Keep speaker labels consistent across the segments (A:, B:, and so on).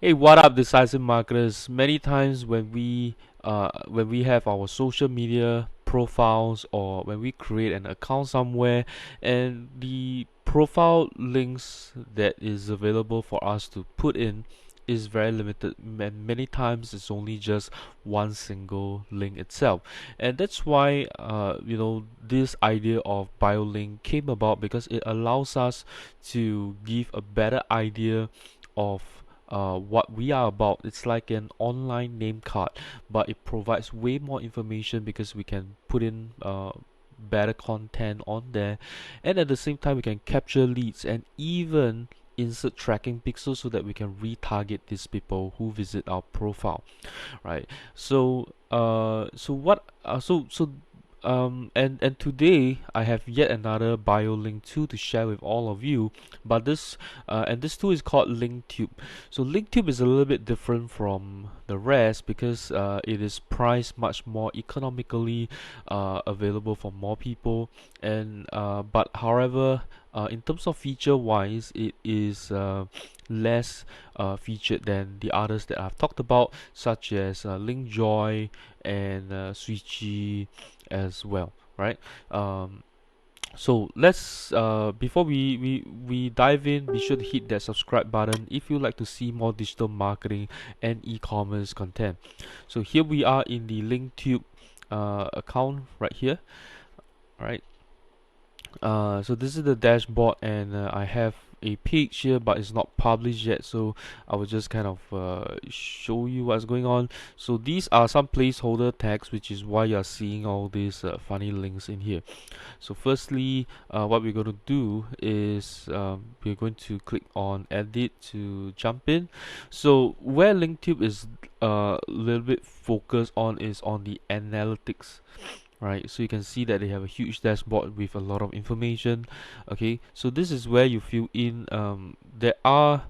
A: Hey, what up, decisive marketers? Many times when we have our social media profiles or when we create an account somewhere, and the profile links that is available for us to put in is very limited, and many times it's only just one single link itself. And that's why this idea of bio link came about, because it allows us to give a better idea of what we are about. It's like an online name card, but it provides way more information because we can put in better content on there, and at the same time we can capture leads and even insert tracking pixels so that we can retarget these people who visit our profile, right? And today I have yet another bio link tool to share with all of you, but this tool is called Linktube. So Linktube is a little bit different from the rest because it is priced much more economically, available for more people, and but however, in terms of feature wise, it is less featured than the others that I've talked about, such as Linkjoy and Switchy as well, right? So let's before we dive in, be sure to hit that subscribe button if you like to see more digital marketing and e-commerce content. So here we are in the Linktube account right here, right? So this is the dashboard, and I have a page here, but it's not published yet, so I will just kind of show you what's going on. So these are some placeholder tags, which is why you're seeing all these funny links in here. So firstly, what we're going to do is we're going to click on edit to jump in. So where Linktube is a little bit focused on is on the analytics, right? So you can see that they have a huge dashboard with a lot of information. Okay, so this is where you fill in. There are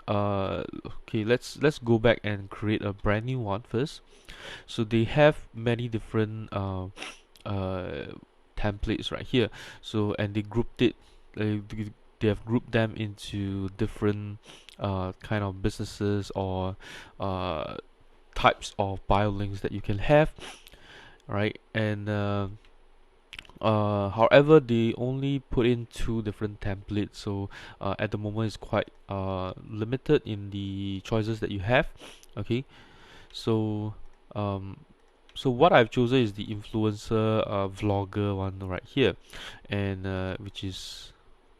A: okay, let's go back and create a brand new one first. So they have many different uh, templates right here. So, and they grouped it. They have grouped them into different kind of businesses or uh, types of bio links that you can have, right? And however, they only put in two different templates, so at the moment it's quite limited in the choices that you have. Okay, so um, so what I've chosen is the influencer vlogger one right here, and which is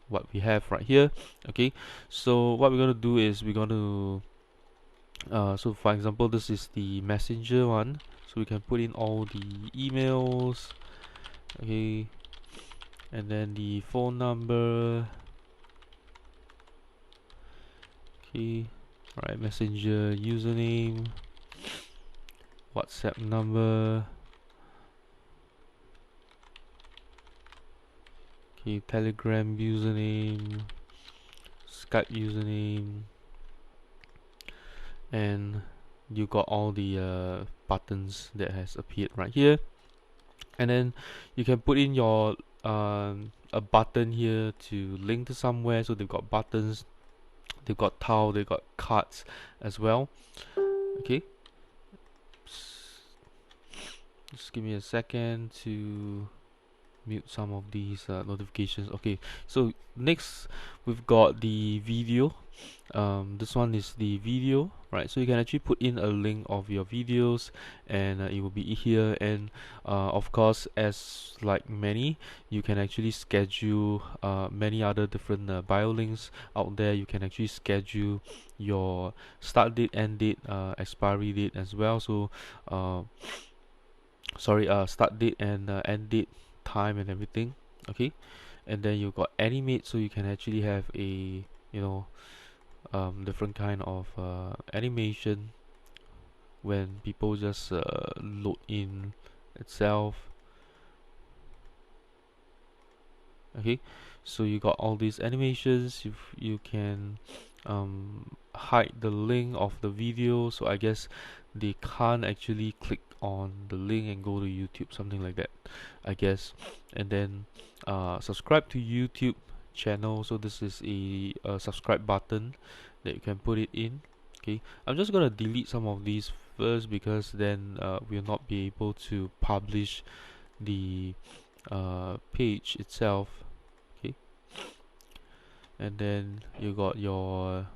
A: what we have right here. Okay, so what we're gonna do is we're gonna so for example, this is the messenger one, so we can put in all the emails. Okay, and then the phone number. Okay, right, messenger username, WhatsApp number. Okay, Telegram username, Skype username, and you got all the buttons that has appeared right here. And then you can put in your a button here to link to somewhere. So they've got buttons, they've got tile, they've got cards as well. Okay, just give me a second to mute some of these notifications. Okay, so next we've got the video. This one is the video, right? So you can actually put in a link of your videos, and it will be here. And of course, as like many, you can actually schedule many other different bio links out there. You can actually schedule your start date, end date, expiry date as well. So start date and end date, time and everything. Okay, and then you got animate, so you can actually have a different kind of animation when people just load in itself. Okay, so you got all these animations. You can hide the link of the video, so I guess they can't actually click on the link and go to YouTube, something like that, I guess. And then subscribe to YouTube channel, so this is a subscribe button that you can put it in. Okay, I'm just gonna delete some of these first because then we'll not be able to publish the page itself. Okay, and then you got your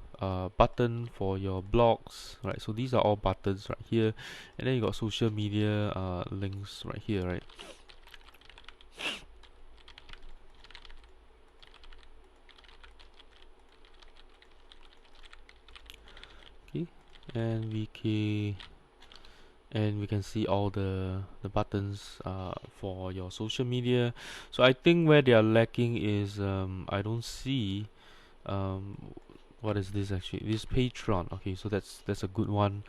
A: button for your blogs, right? So these are all buttons right here, and then you got social media links right here, right? Okay, and we can see all the buttons for your social media. So I think where they are lacking is I don't see um, what is this actually? This Patreon. Okay, so that's a good one.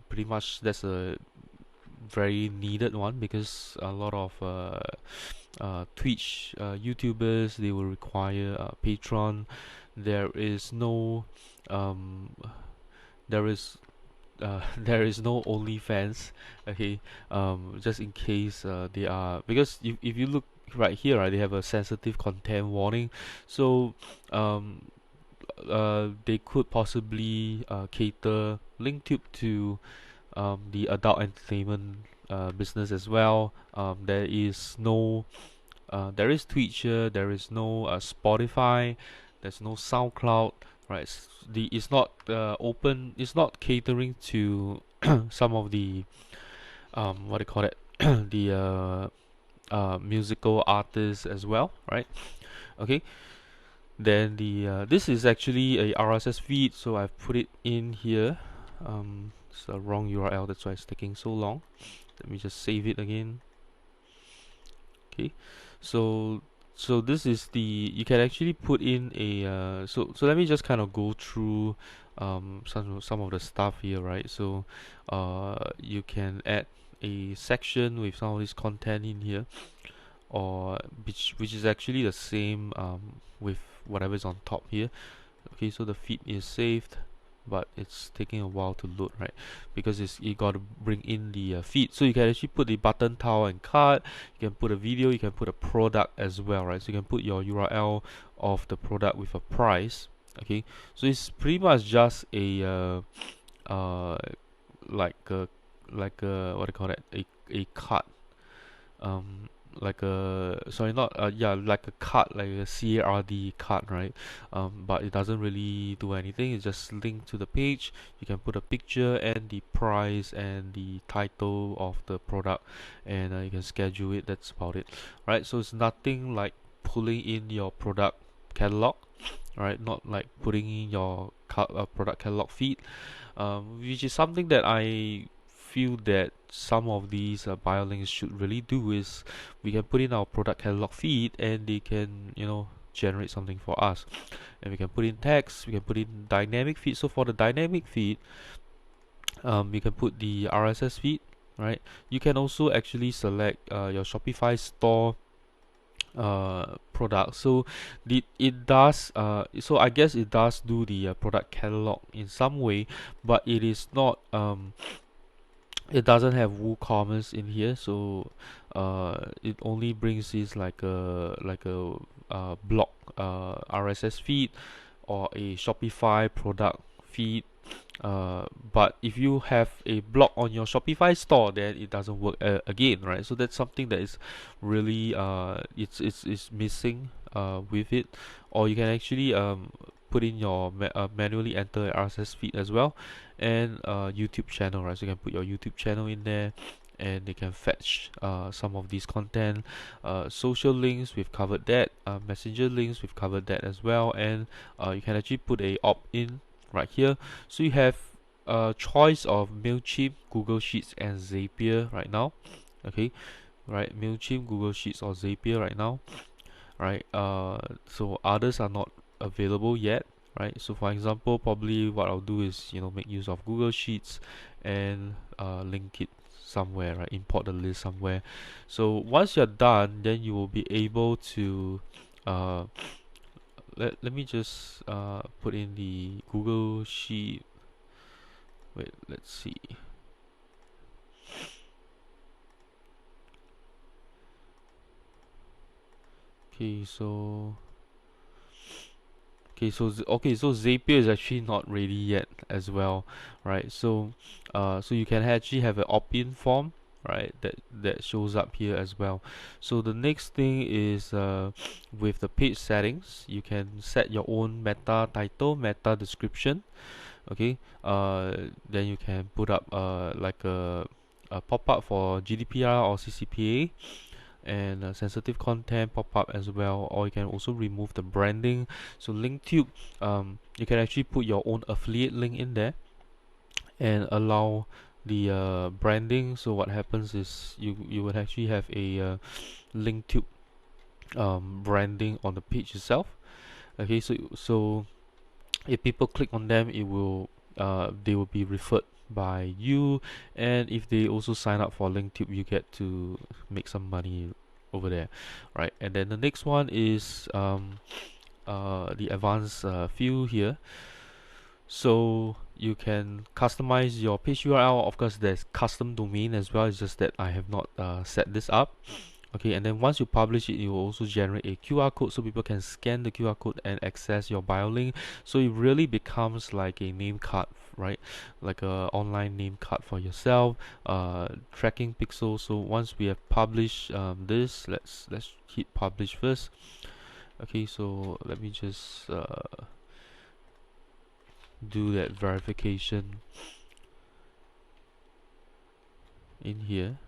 A: Pretty much that's a very needed one because a lot of Twitch YouTubers, they will require Patreon. There is no um, there is there is no OnlyFans. Okay, just in case they are, because if you look right here, right, they have a sensitive content warning. So um, they could possibly cater Linktube to the adult entertainment business as well. There is Twitch here, there is no Spotify, there's no SoundCloud, right? It's not open, it's not catering to some of the what do you call it, the musical artists as well, right? Okay, then the this is actually a RSS feed, so I've put it in here. It's a wrong URL, that's why it's taking so long. Let me just save it again. Okay, so this is the, you can actually put in a so let me just kind of go through some of the stuff here, right? So you can add a section with some of this content in here, or which is actually the same with whatever's on top here. Okay, so the feed is saved, but it's taking a while to load, right? Because you got to bring in the feed. So you can actually put the button, tile, and card. You can put a video. You can put a product as well, right? So you can put your URL of the product with a price. Okay, so it's pretty much just a uh like a what do you call that? A card, um like a, sorry, not yeah, like a card, like a CARD card, right? But it doesn't really do anything. It's just linked to the page. You can put a picture and the price and the title of the product, and you can schedule it. That's about it, right? So it's nothing like pulling in your product catalog, right? Not like putting in your product catalog feed, which is something that I feel that some of these biolinks should really do. Is we can put in our product catalog feed, and they can, generate something for us, and we can put in text, we can put in dynamic feed. So for the dynamic feed, you can put the RSS feed, right? You can also actually select your Shopify store product. So it does so I guess it does do the product catalog in some way, but it is not it doesn't have WooCommerce in here. So it only brings this like a blog RSS feed or a Shopify product feed. But if you have a blog on your Shopify store, then it doesn't work again, right? So that's something that is really it's missing with it. Or you can actually put in your manually enter RSS feed as well, and YouTube channel, right? So you can put your YouTube channel in there, and they can fetch some of these content. Social links, we've covered that. Messenger links, we've covered that as well. And you can actually put a opt-in right here. So you have a choice of MailChimp, Google Sheets, and Zapier right now. Okay, right, MailChimp, Google Sheets, or Zapier right now, right? So others are not available yet, right? So for example, probably what I'll do is, make use of Google Sheets and link it somewhere, right? Import the list somewhere. So once you're done, then you will be able to uh, let me just put in the Google Sheet. Wait, let's see. Okay, so Okay, so so Zapier is actually not ready yet as well, right? So, so you can actually have an opt-in form, right? That shows up here as well. So the next thing is with the page settings, you can set your own meta title, meta description. Okay, then you can put up like a pop-up for GDPR or CCPA and sensitive content pop up as well, or you can also remove the branding. So Linktube, you can actually put your own affiliate link in there and allow the branding. So what happens is you would actually have a Linktube branding on the page itself. Okay, so if people click on them, it will they will be referred by you, and if they also sign up for Linktube, you get to make some money over there, right? And then the next one is the advanced field here. So you can customize your page URL. Of course, there's custom domain as well. It's just that I have not set this up. Okay, and then once you publish it, it will also generate a QR code so people can scan the QR code and access your bio link. So it really becomes like a name card, right? Like a online name card for yourself. Tracking pixel. So once we have published this, let's hit publish first. Okay, so let me just do that verification in here.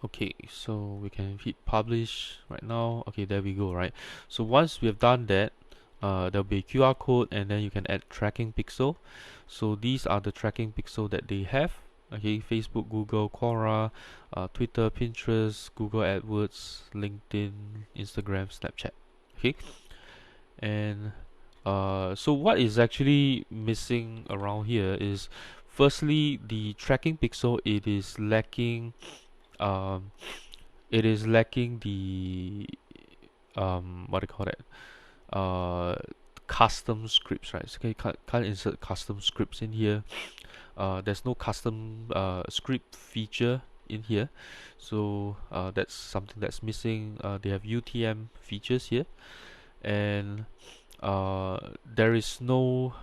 A: Okay, so we can hit publish right now. Okay, there we go, right? So once we have done that, there'll be a QR code and then you can add tracking pixel. So these are the tracking pixel that they have. Okay, Facebook, Google, Quora, Twitter, Pinterest, Google AdWords, LinkedIn, Instagram, Snapchat. Okay, and so what is actually missing around here is firstly the tracking pixel. Um, it is lacking the what do you call that? Uh, Custom scripts, right? So can't insert custom scripts in here. There's no custom script feature in here, so that's something that's missing. They have UTM features here, and there is no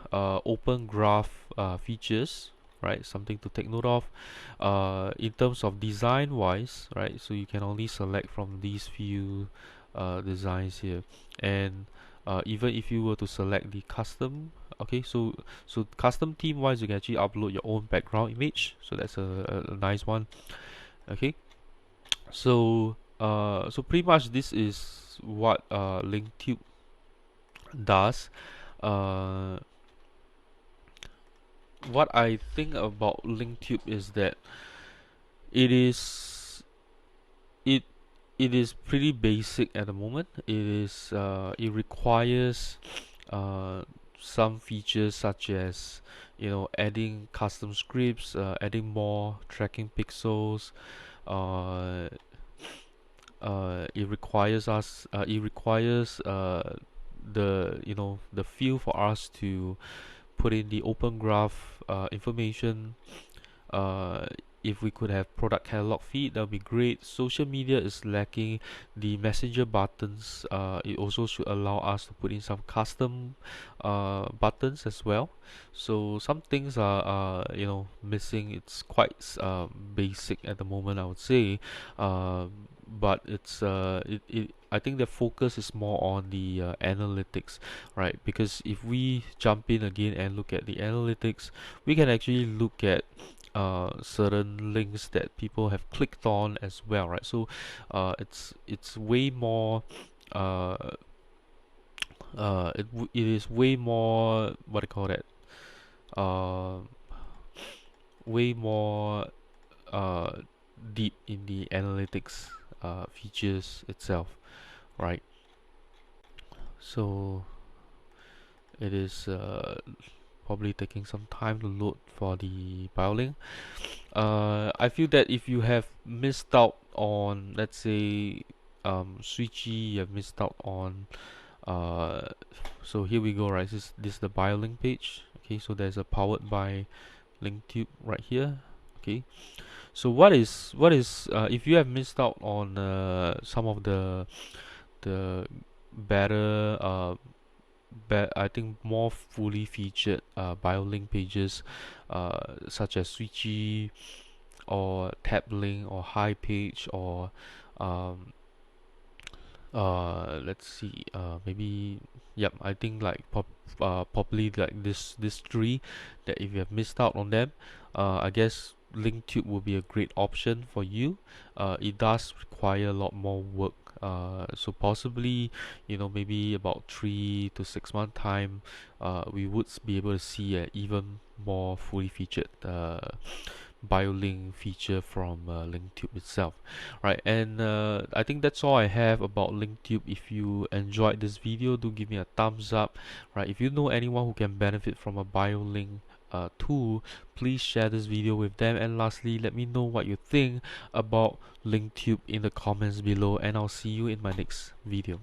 A: open graph features, right? Something to take note of. In terms of design wise, right? So you can only select from these few designs here, and even if you were to select the custom, okay, so custom theme wise, you can actually upload your own background image. So that's a nice one. Okay, so so pretty much this is what Linktube does. Uh, what I think about Linktube is that it is it it is pretty basic at the moment. It requires uh, some features such as adding custom scripts, adding more tracking pixels. Uh, it requires the the field for us to put in the open graph information. uh, if we could have product catalog feed, that would be great. Social media is lacking the messenger buttons. It also should allow us to put in some custom buttons as well. So some things are missing. It's quite basic at the moment, I would say. But I think the focus is more on the analytics, right? Because if we jump in again and look at the analytics, we can actually look at certain links that people have clicked on as well, right? So it's way more uh, it is way more, what do you call that, uh, way more uh, deep in the analytics features itself, right? So it is probably taking some time to load for the BioLink. I feel that if you have missed out on, let's say, Switchy, you have missed out on. Uh, so here we go, right? This is the BioLink page. Okay, so there's a powered by Linktube right here. Okay, so what is if you have missed out on some of the better I think more fully featured BioLink pages, such as Switchy or TabLink or HiPage or um, let's see, maybe, yep, I think like probably like this three, that if you have missed out on them, I guess Linktube will be a great option for you. It does require a lot more work, so possibly, maybe about 3 to 6 month time, we would be able to see an even more fully featured BioLink feature from Linktube itself. Right, and I think that's all I have about Linktube. If you enjoyed this video, do give me a thumbs up. Right, if you know anyone who can benefit from a BioLink tool, please share this video with them. And lastly, let me know what you think about Linktube in the comments below, and I'll see you in my next video.